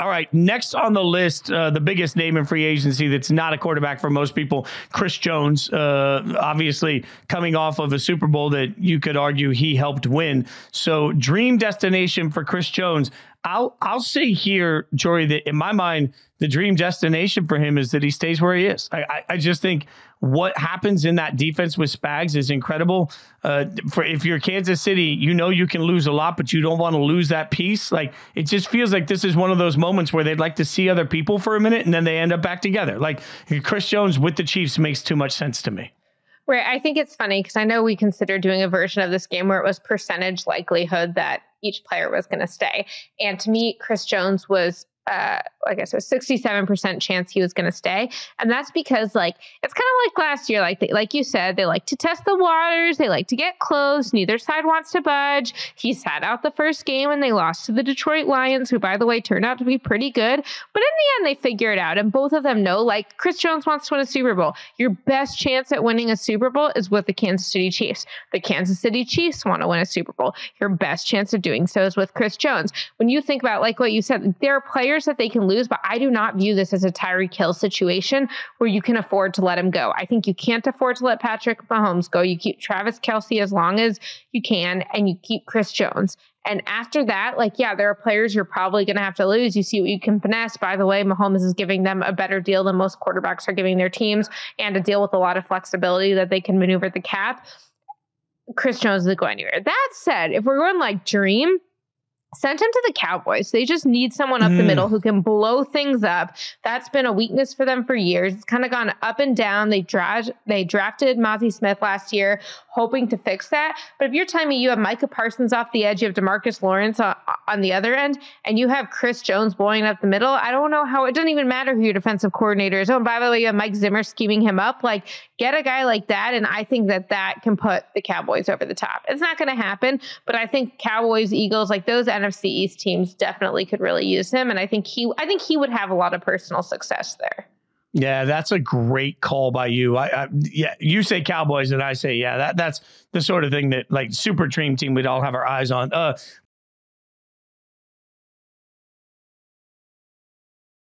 All right, next on the list, the biggest name in free agency that's not a quarterback for most people, Chris Jones, obviously coming off of a Super Bowl that you could argue he helped win. So dream destination for Chris Jones. I'll say here, Jori, that in my mind, the dream destination for him is that he stays where he is. I just think what happens in that defense with Spags is incredible. If you're Kansas City, you can lose a lot, but you don't want to lose that piece. Like, it just feels like this is one of those moments where they'd like to see other people for a minute and then they end up back together. Like, Chris Jones with the Chiefs makes too much sense to me. Right. I think it's funny because I know we considered doing a version of this game where it was percentage likelihood that each player was going to stay. And to me, Chris Jones was, I guess, a 67% chance he was going to stay. And that's because, like, it's kind of like last year, like you said, they like to test the waters. They like to get close. Neither side wants to budge. He sat out the first game and they lost to the Detroit Lions, who, by the way, turned out to be pretty good. But in the end, they figure it out. And both of them know, like, Chris Jones wants to win a Super Bowl. Your best chance at winning a Super Bowl is with the Kansas City Chiefs. The Kansas City Chiefs want to win a Super Bowl. Your best chance of doing so is with Chris Jones. When you think about, like what you said, there are players that they can lose, but I do not view this as a Tyreek Hill situation where you can afford to let him go. I think you can't afford to let Patrick Mahomes go. You keep Travis Kelce as long as you can, and you keep Chris Jones. And after that, there are players you're probably going to have to lose. You see what you can finesse. By the way, Mahomes is giving them a better deal than most quarterbacks are giving their teams, and a deal with a lot of flexibility that they can maneuver the cap. Chris Jones doesn't go anywhere. That said, if we're going like dream, send him to the Cowboys. They just need someone up the middle who can blow things up. That's been a weakness for them for years. It's kind of gone up and down. They drafted Mozzie Smith last year, hoping to fix that. But if you're telling me you have Micah Parsons off the edge, you have DeMarcus Lawrence on the other end, and you have Chris Jones blowing up the middle, I don't know how. It doesn't even matter who your defensive coordinator is. Oh, and by the way, you have Mike Zimmer scheming him up. Like, get a guy like that, and I think that can put the Cowboys over the top. It's not going to happen, but I think Cowboys, Eagles, like those NFC East teams definitely could really use him, and I think he would have a lot of personal success there. Yeah, that's a great call by you. You say Cowboys, and I say, that's the sort of thing that, like, super dream team we'd all have our eyes on.